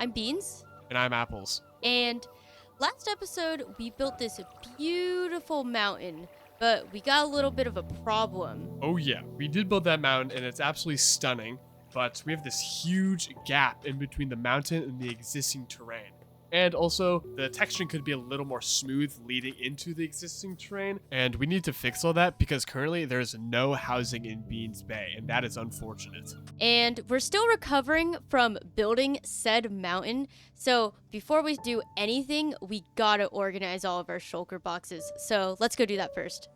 I'm Beehns, And I'm Apples. and last episode we built this beautiful mountain, but we got a little bit of a problem. Oh yeah, we did build that mountain and it's absolutely stunning, but we have this huge gap in between the mountain and the existing terrain. And also, the texturing could be a little more smooth leading into the existing terrain, and we need to fix all that because currently there's no housing in Beehns Bay, and that is unfortunate. And we're still recovering from building said mountain, so before we do anything, we gotta organize all of our shulker boxes. So let's go do that first.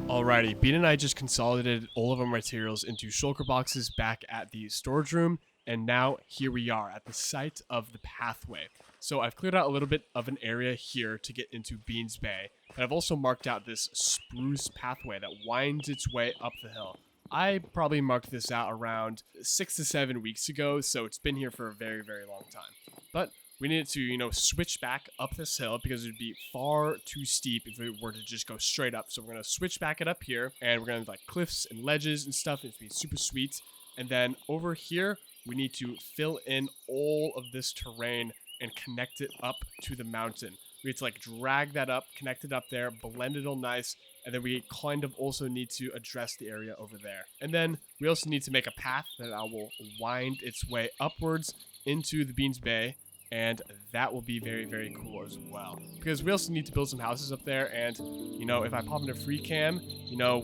Alrighty, Bean and I just consolidated all of our materials into shulker boxes back at the storage room, and now here we are at the site of the pathway. So I've cleared out a little bit of an area here to get into Beehns Bay, and I've also marked out this spruce pathway that winds its way up the hill. I probably marked this out around 6 to 7 weeks ago, so it's been here for a very, very long time. But we needed to, switch back up this hill because it would be far too steep if it were to just go straight up. So we're going to switch back it up here, and we're going to like cliffs and ledges and stuff. It's going to be super sweet. And then over here, we need to fill in all of this terrain and connect it up to the mountain. We need to like drag that up, connect it up there, blend it all nice. And then we kind of also need to address the area over there. And then we also need to make a path that will wind its way upwards into the Beehns Bay. And that will be very, very cool as well. Because we also need to build some houses up there. And, if I pop into free cam,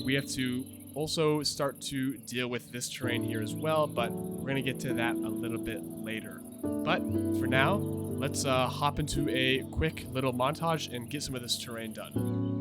we have to also start to deal with this terrain here as well. But we're going to get to that a little bit later. But for now, let's hop into a quick little montage and get some of this terrain done.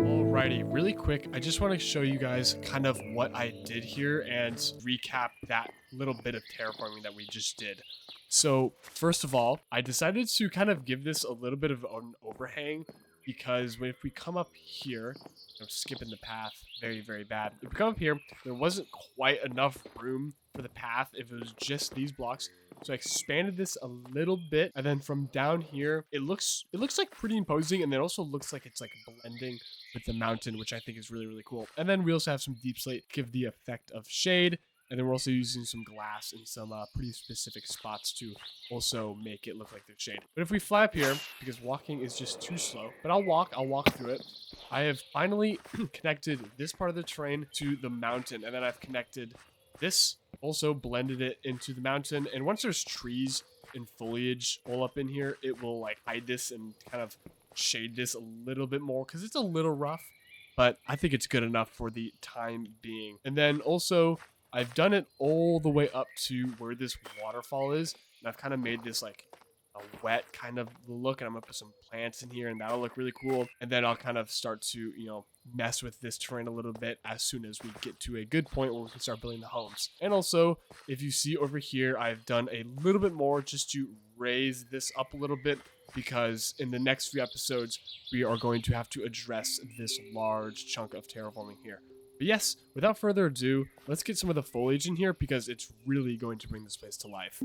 Alrighty, really quick, I just want to show you guys kind of what I did here and recap that little bit of terraforming that we just did. So, first of all, I decided to kind of give this a little bit of an overhang because if we come up here, I'm skipping the path, very, very bad. If we come up here, there wasn't quite enough room for the path if it was just these blocks. So I expanded this a little bit, and then from down here, it looks like pretty imposing, and it also looks like it's like blending with the mountain, which I think is really, really cool. And then we also have some deep slate to give the effect of shade, and then we're also using some glass in some pretty specific spots to also make it look like there's shade. But if we fly up here, because walking is just too slow, but I'll walk through it. I have finally connected this part of the terrain to the mountain, and then I've connected this, also blended it into the mountain. And once there's trees and foliage all up in here, it will like hide this and kind of shade this a little bit more because it's a little rough, but I think it's good enough for the time being. And then also I've done it all the way up to where this waterfall is, and I've kind of made this like a wet kind of look, and I'm gonna put some plants in here and that'll look really cool. And then I'll kind of start to mess with this terrain a little bit as soon as we get to a good point where we can start building the homes. And also, if you see over here, I've done a little bit more just to raise this up a little bit, because in the next few episodes we are going to have to address this large chunk of terraforming here. But yes, without further ado, let's get some of the foliage in here because it's really going to bring this place to life.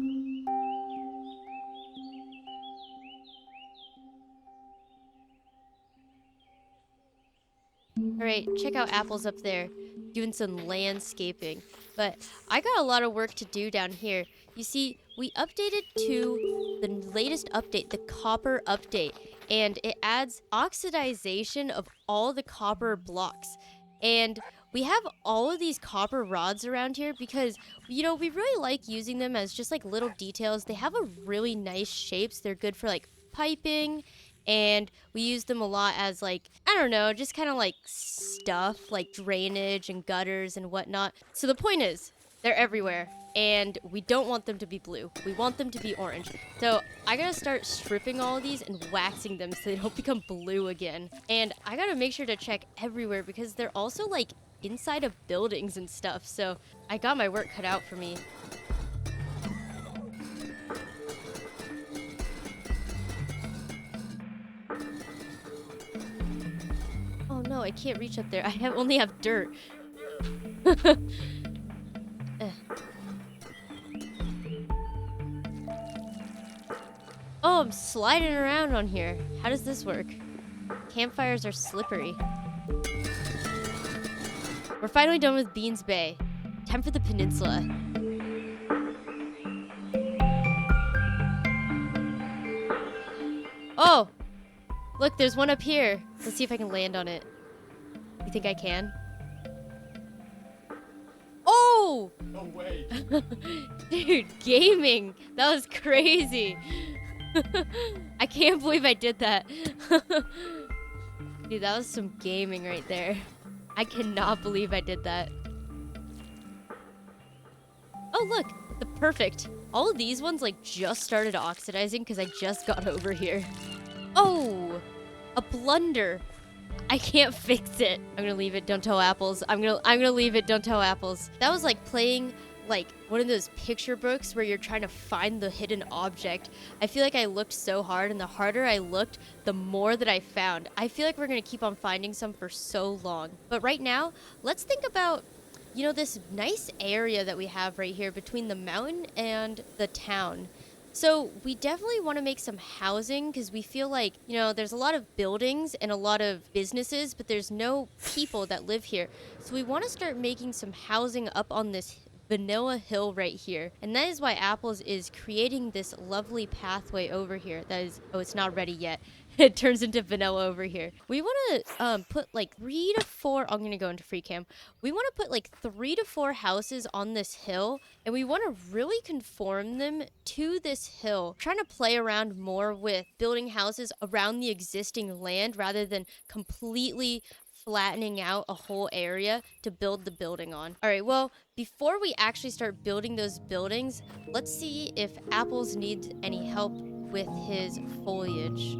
Alright, check out Apples up there, doing some landscaping. But I got a lot of work to do down here. You see, we updated to the latest update, the copper update, and it adds oxidization of all the copper blocks. And we have all of these copper rods around here because, we really like using them as just like little details. They have a really nice shapes. They're good for like piping, and we use them a lot as like, I don't know, just kind of like stuff like drainage and gutters and whatnot. So the point is, they're everywhere, and we don't want them to be blue. We want them to be orange. So I gotta start stripping all of these and waxing them so they don't become blue again. And I gotta make sure to check everywhere because they're also like inside of buildings and stuff. So I got my work cut out for me. Oh no, I can't reach up there. Only have dirt. Eh. Oh, I'm sliding around on here. How does this work? Campfires are slippery. We're finally done with Beehns Bay. Time for the peninsula. Oh! Look, there's one up here. Let's see if I can land on it. You think I can? Oh! No way. Dude, gaming! That was crazy. I can't believe I did that. Dude, that was some gaming right there. I cannot believe I did that. Oh, look, the perfect. All of these ones like just started oxidizing because I just got over here. Oh, a blunder. I can't fix it. I'm gonna leave it. Don't tell apples. I'm gonna leave it. Don't tell apples. That was like playing like one of those picture books where you're trying to find the hidden object. I feel like I looked so hard, and the harder I looked, the more that I found. I feel like we're gonna keep on finding some for so long. But right now, let's think about, this nice area that we have right here between the mountain and the town. So we definitely want to make some housing because we feel like, there's a lot of buildings and a lot of businesses, but there's no people that live here. So we want to start making some housing up on this vanilla hill right here. And that is why Apples is creating this lovely pathway over here. That is, oh, it's not ready yet. It turns into vanilla over here. We want to put like 3 to 4, I'm going to go into free cam. We want to put like 3 to 4 houses on this hill, and we want to really conform them to this hill. Trying to play around more with building houses around the existing land rather than completely flattening out a whole area to build the building on. All right, well, before we actually start building those buildings, let's see if Apples needs any help with his foliage.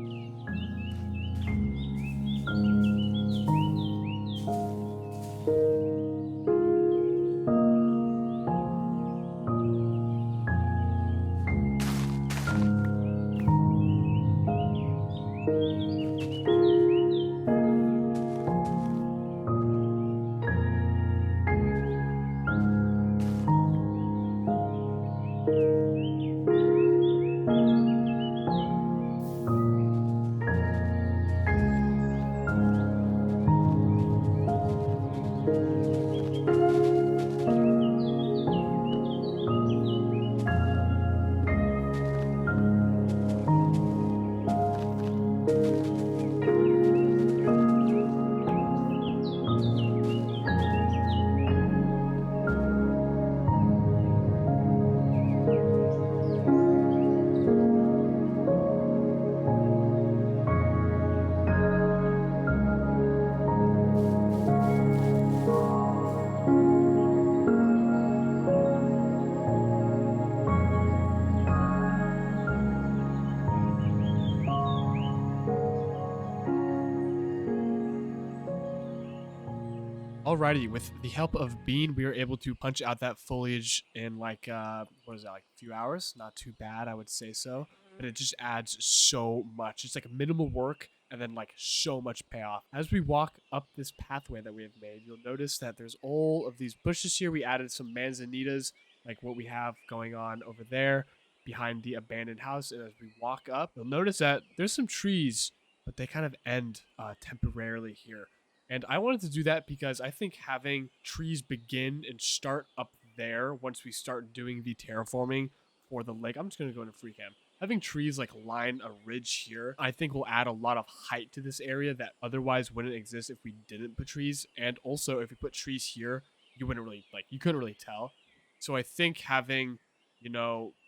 Alrighty, with the help of Bean, we were able to punch out that foliage in like what is that, like a few hours? Not too bad, I would say so. But it just adds so much. It's like minimal work and then like so much payoff. As we walk up this pathway that we have made, you'll notice that there's all of these bushes here. We added some manzanitas, like what we have going on over there behind the abandoned house. And as we walk up, you'll notice that there's some trees, but they kind of end temporarily here. And I wanted to do that because I think having trees begin and start up there once we start doing the terraforming for the lake. I'm just going to go into free cam. having trees like line a ridge here, I think will add a lot of height to this area that otherwise wouldn't exist if we didn't put trees. And also, if we put trees here, you wouldn't really like, you couldn't really tell. So I think having,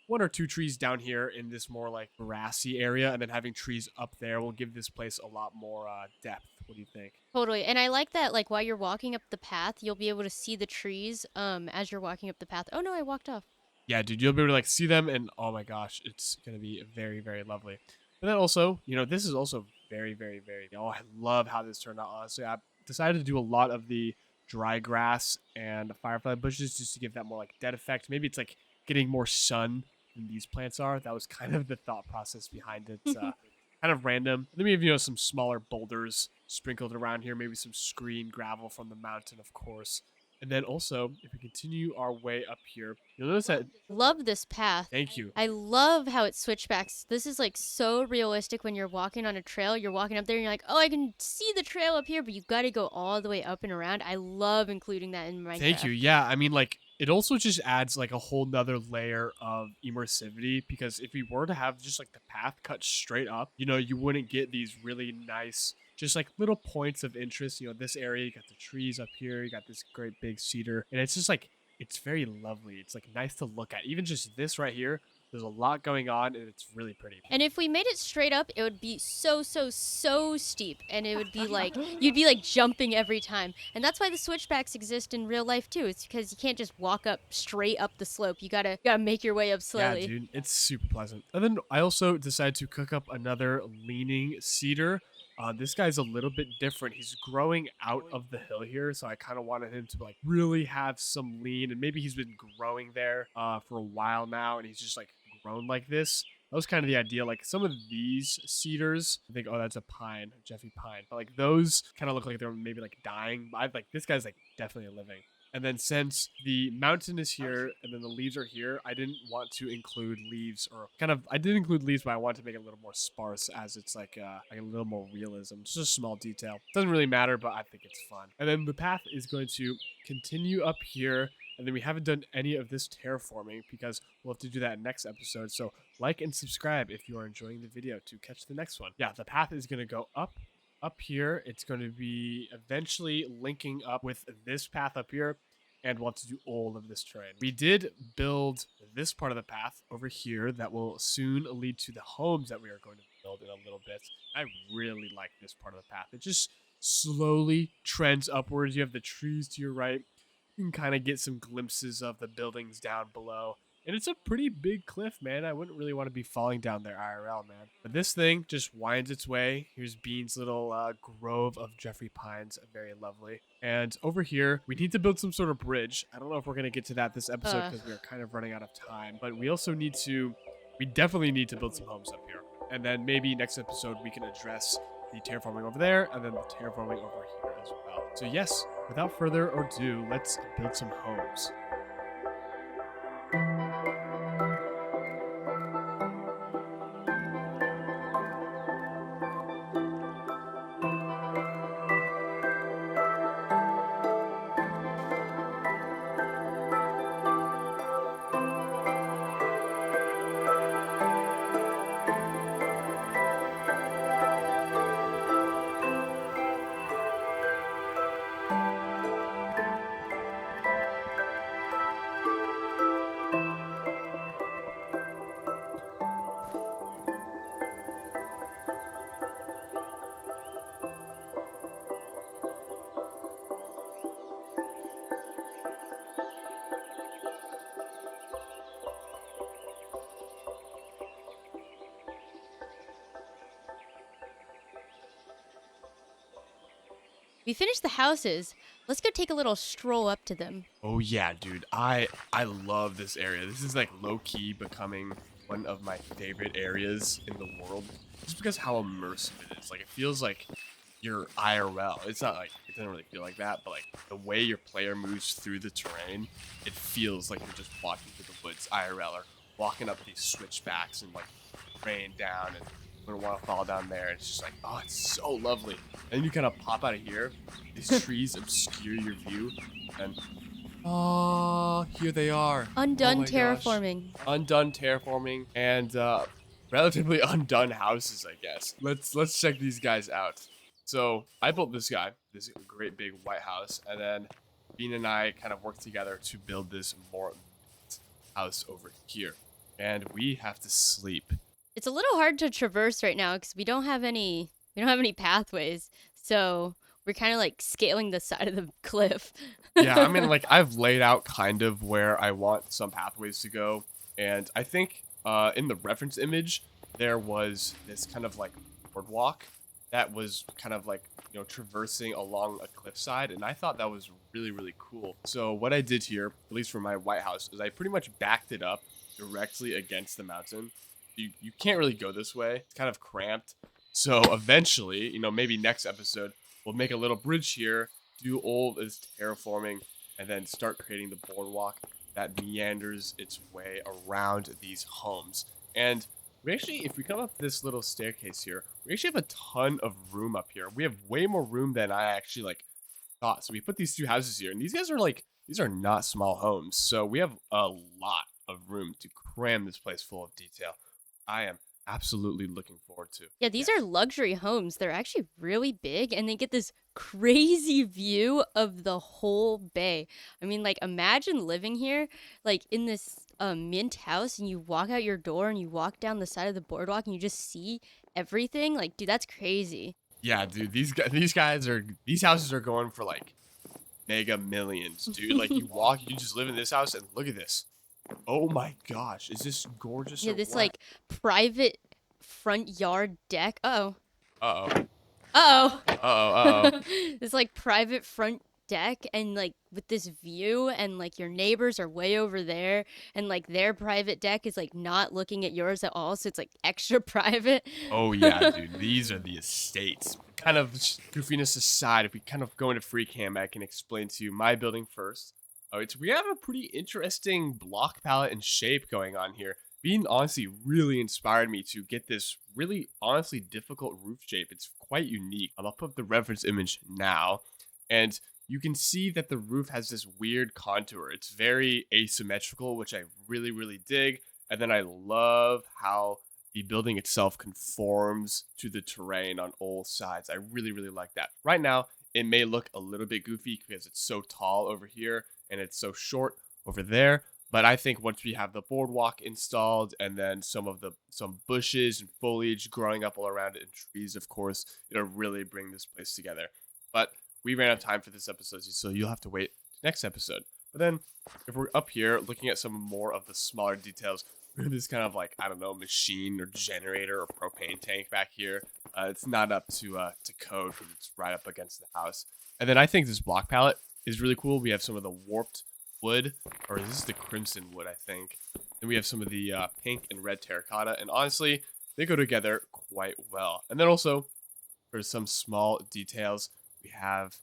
one or two trees down here in this more like grassy area, and then having trees up there will give this place a lot more depth. What do you think? Totally. And I like that, like, while you're walking up the path, you'll be able to see the trees as you're walking up the path. Oh no, I walked off. Yeah, dude, you'll be able to like see them, and oh my gosh, it's gonna be very, very lovely. But then also, this is also very, very, very. Oh, I love how this turned out. Honestly, I decided to do a lot of the dry grass and firefly bushes just to give that more like dead effect. Maybe it's like getting more sun than these plants are. That was kind of the thought process behind it. Kind of random. Then we have some smaller boulders sprinkled around here. Maybe some screen gravel from the mountain, of course. And then also, if we continue our way up here, you'll notice that. Love this path. Thank you. I love how it switchbacks. This is like so realistic when you're walking on a trail. You're walking up there and you're like, oh, I can see the trail up here, but you got to go all the way up and around. I love including that in Minecraft. Thank you. Yeah, I mean, like, it also just adds like a whole nother layer of immersivity, because if we were to have just like the path cut straight up, you wouldn't get these really nice, just like little points of interest. This area, you got the trees up here, you got this great big cedar, and it's just like, it's very lovely. It's like nice to look at. Even just this right here, there's a lot going on, and it's really pretty. And if we made it straight up, it would be so steep, and it would be like, you'd be like jumping every time. And that's why the switchbacks exist in real life too. It's because you can't just walk up straight up the slope. You gotta make your way up slowly. Yeah, dude, it's super pleasant. And then I also decided to cook up another leaning cedar. This guy's a little bit different. He's growing out of the hill here, so I kind of wanted him to like really have some lean, and maybe he's been growing there for a while now, and he's just like grown like this. That was kind of the idea. Like some of these cedars, I think, oh, that's a pine, a Jeffy pine, but like those kind of look like they're maybe like dying. I like this guy's like definitely living. And then since the mountain is here and then the leaves are here, I didn't want to include leaves, or I did include leaves, but I wanted to make it a little more sparse, as it's like a little more realism. It's just a small detail. Doesn't really matter, but I think it's fun. And then the path is going to continue up here. And then we haven't done any of this terraforming because we'll have to do that next episode. So like and subscribe if you are enjoying the video to catch the next one. Yeah, the path is going to go up here. It's going to be eventually linking up with this path up here, and we'll have to do all of this terrain. We did build this part of the path over here that will soon lead to the homes that we are going to build in a little bit. I really like this part of the path. It just slowly trends upwards. You have the trees to your right. You can kind of get some glimpses of the buildings down below. And it's a pretty big cliff, man. I wouldn't really want to be falling down there IRL, man. But this thing just winds its way. Here's Beans' little grove of Jeffrey pines. Very lovely. And over here, we need to build some sort of bridge. I don't know if we're going to get to that this episode because we are kind of running out of time. But we also need to, we definitely need to build some homes up here. And then maybe next episode we can address the terraforming over there and then the terraforming over here as well. So yes, without further ado, let's build some homes. We finished the houses. Let's go take a little stroll up to them. Oh yeah, dude. I love this area. This is like low-key becoming one of my favorite areas in the world. Just because how immersive it is. Like it feels like you're IRL. It's not like, it doesn't really feel like that, but like the way your player moves through the terrain, it feels like you're just walking through the woods IRL, or walking up these switchbacks and like rain down, and you don't want to fall down there. It's just like, oh, it's so lovely. And then you kind of pop out of here. These trees obscure your view, and oh, here they are. Undone Oh my gosh. terraforming. Undone terraforming, and relatively undone houses, I guess. Let's check these guys out. So I built this guy, this great big white house, and then Bean and I kind of worked together to build this more house over here. And we have to sleep. It's a little hard to traverse right now because we don't have any pathways. So we're kind of like scaling the side of the cliff. Yeah, I mean, like I've laid out kind of where I want some pathways to go, and I think in the reference image there was this kind of like boardwalk that was kind of like traversing along a cliffside, and I thought that was really cool. So what I did here, at least for my White House, is I pretty much backed it up directly against the mountain. You can't really go this way; it's kind of cramped. So eventually, maybe next episode we'll make a little bridge here, do all this terraforming, and then start creating the boardwalk that meanders its way around these homes. And we actually, if we come up this little staircase here, we actually have a ton of room up here. We have way more room than I actually like thought. So we put these two houses here, and these guys are like, these are not small homes. So we have a lot of room to cram this place full of detail. I am absolutely looking forward to. Yeah, these are luxury homes. They're actually really big and they get this crazy view of the whole bay. I mean, like, imagine living here, like, in this mint house, and you walk out your door and you walk down the side of the boardwalk and you just see everything. Like, dude, that's crazy. Yeah, dude, these houses are going for like mega millions, dude. Like you just live in this house and look at this. Oh my gosh, is this gorgeous? Yeah, Or this, what? like, private front yard deck. Uh-oh. Uh oh. Uh-oh. Uh oh. Uh oh. This like private front deck and like with this view and like your neighbors are way over there and like their private deck is like not looking at yours at all, so it's like extra private. Oh yeah, dude. These are the estates. Kind of goofiness aside, if we kind of go into free cam, I can explain to you my building first. Oh, we have a pretty interesting block palette and shape going on here. Being honestly really inspired me to get this really honestly difficult roof shape. It's quite unique. I'll put up the reference image now, and you can see that the roof has this weird contour. It's very asymmetrical, which I really dig. And then I love how the building itself conforms to the terrain on all sides. I really like that. Right now, it may look a little bit goofy because it's so tall over here and it's so short over there. But I think once we have the boardwalk installed and then some bushes and foliage growing up all around it and trees, of course, it'll really bring this place together. But we ran out of time for this episode, so you'll have to wait next episode. But then if we're up here looking at some more of the smaller details, we have this kind of like, I don't know, machine or generator or propane tank back here. It's not up to code because it's right up against the house. And then I think this block palette is really cool. We have some of the warped wood, or this is the crimson wood, I think. Then we have some of the pink and red terracotta, and honestly, they go together quite well. And then also, for some small details, we have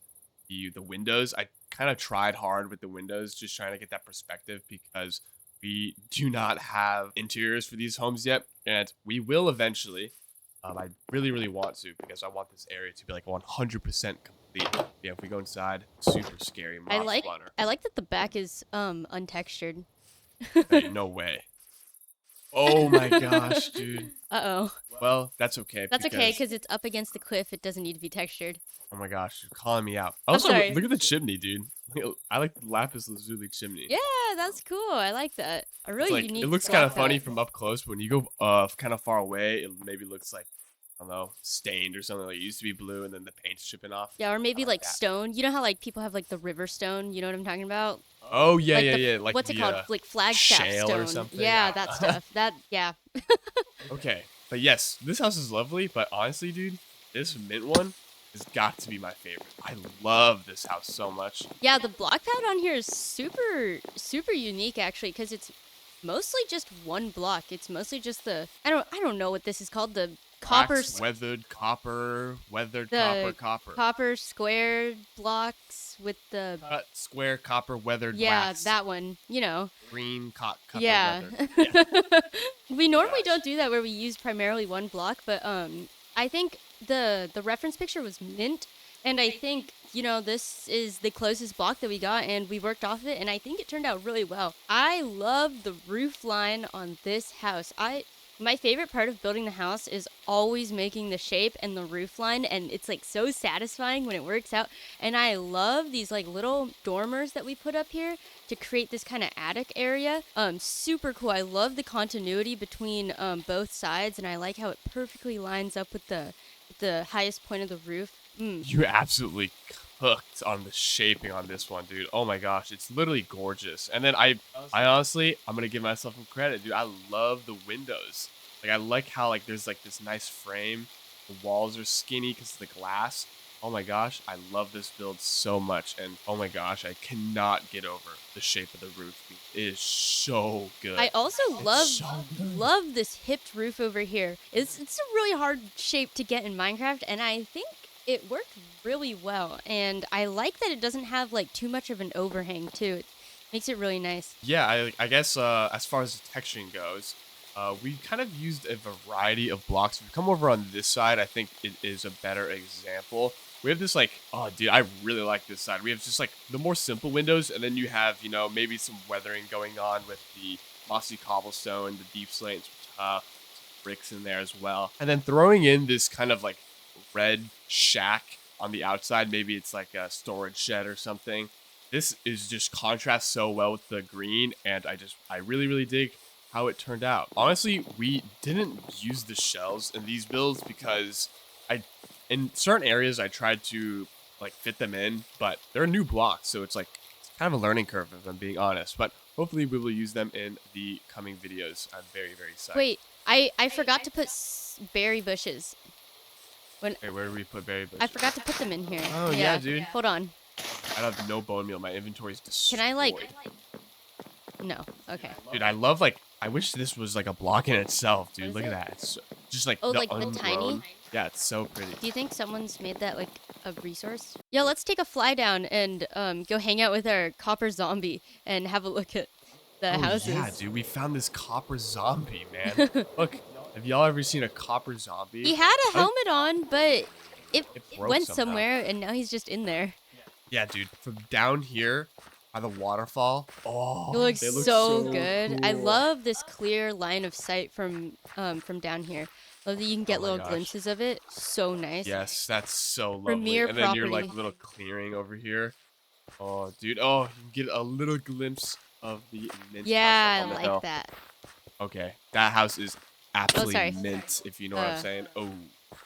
the windows. I kind of tried hard with the windows, just trying to get that perspective because we do not have interiors for these homes yet, and we will eventually. I really want to because I want this area to be like 100% complete. Yeah, if we go inside, super scary moth spawner. I like that the back is untextured. Hey, no way. Oh my gosh, dude. Uh-oh. Well, that's okay. That's okay because it's up against the cliff. It doesn't need to be textured. Oh my gosh, you're calling me out. I'm Also, sorry. look at the chimney, dude. I like the lapis lazuli chimney. Yeah, that's cool. I like that. A really It's like, unique it looks block kind of funny palette. from up close, but when you go kind of far away, it maybe looks like, I don't know, stained or something. Like it used to be blue and then the paint's chipping off. Yeah, or maybe I like that. stone. You know how like people have like the river stone? You know what I'm talking about? Oh yeah, Like yeah. Like what's it the, called? Like flagstaff shale stone. or something? Yeah, that stuff. Yeah. Okay, but yes, this house is lovely. But honestly, dude, this mint one has got to be my favorite. I love this house so much. Yeah, the block pad on here is super unique actually because it's mostly just one block. It's mostly just the I don't know what this is called, the copper Waxed, weathered copper, the copper. copper square blocks with the Cut, square, copper, weathered, yeah, waxed, that one, you know. green, copper, Yeah. weathered. Yeah. We normally Gosh. don't do that where we use primarily one block, but I think the reference picture was mint, and I think, you know, this is the closest block that we got and we worked off it, and I think it turned out really well. I love the roof line on this house. My favorite part of building the house is always making the shape and the roof line, and it's like so satisfying when it works out. And I love these like little dormers that we put up here to create this kind of attic area. Super cool. I love the continuity between both sides, and I like how it perfectly lines up with the highest point of the roof. You absolutely cooked on the shaping on this one, dude. Oh my gosh, it's literally gorgeous. And then I honestly, I'm gonna give myself some credit, dude. I love the windows. Like I like how like there's like this nice frame. The walls are skinny because of the glass. Oh my gosh, I love this build so much. And oh my gosh, I cannot get over the shape of the roof. Dude. It is so good. I also It's so good. love this hipped roof over here. It's a really hard shape to get in Minecraft, and I think it worked really well. And I like that it doesn't have like too much of an overhang too. It makes it really nice. Yeah, I guess as far as the texturing goes, we kind of used a variety of blocks. If you come over on this side, I think it is a better example. We have this like, oh dude, I really like this side. We have just like the more simple windows, and then you have, you know, maybe some weathering going on with the mossy cobblestone, the deep slate, some bricks in there as well. And then throwing in this kind of like red shack on the outside, maybe it's like a storage shed or something. This is just contrasts so well with the green, and I really, really dig how it turned out. Honestly, we didn't use the shells in these builds because in certain areas I tried to like fit them in, but they're new blocks, so it's like it's kind of a learning curve if I'm being honest. But hopefully we will use them in the coming videos. I'm very, very excited. Wait, I forgot to put berry bushes. Hey, where do we put berry bushes? I forgot to put them in here. Oh yeah, dude. Hold on. I have no bone meal. My inventory's destroyed. Can I like? No. Okay. Dude, I love like. I wish this was like a block in itself, dude. Look at that. It's just like Oh, the like the ungrown. tiny? Yeah, it's so pretty. Do you think someone's made that like a resource? Yeah, let's take a fly down and go hang out with our copper zombie and have a look at the houses. Yeah, dude, we found this copper zombie, man. Look, have y'all ever seen a copper zombie? He had a helmet on, but it broke went somehow. somewhere, and now he's just in there. Yeah, dude, from down here by the waterfall. Oh, It looks they look so good. I cool. love this clear line of sight from down here. Love that you can get Oh my little gosh. glimpses of it. So nice. Yes, that's so lovely. Premier and then your property. like little clearing over here. Oh, dude. Oh, you can get a little glimpse of the mint Yeah, house up on I the like hill. that. Okay, that house is absolutely sorry. mint, if you know what I'm saying. Oh,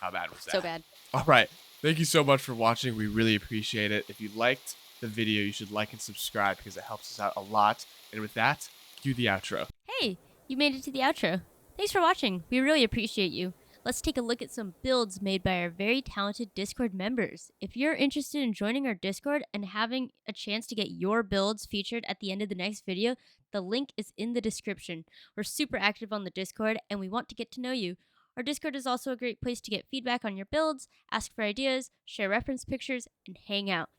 how bad was that? So bad. All right. Thank you so much for watching. We really appreciate it. If you liked the video, you should like and subscribe because it helps us out a lot. And with that, cue the outro. Hey, you made it to the outro. Thanks for watching. We really appreciate you. Let's take a look at some builds made by our very talented Discord members. If you're interested in joining our Discord and having a chance to get your builds featured at the end of the next video, the link is in the description. We're super active on the Discord and we want to get to know you. Our Discord is also a great place to get feedback on your builds, ask for ideas, share reference pictures, and hang out.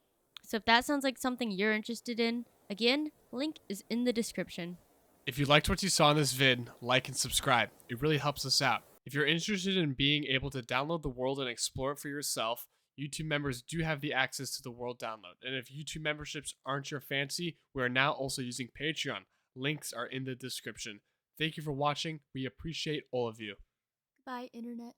So if that sounds like something you're interested in, again, link is in the description. If you liked what you saw in this vid, like and subscribe. It really helps us out. If you're interested in being able to download the world and explore it for yourself, YouTube members do have the access to the world download. And if YouTube memberships aren't your fancy, we are now also using Patreon. Links are in the description. Thank you for watching. We appreciate all of you. Goodbye, Internet.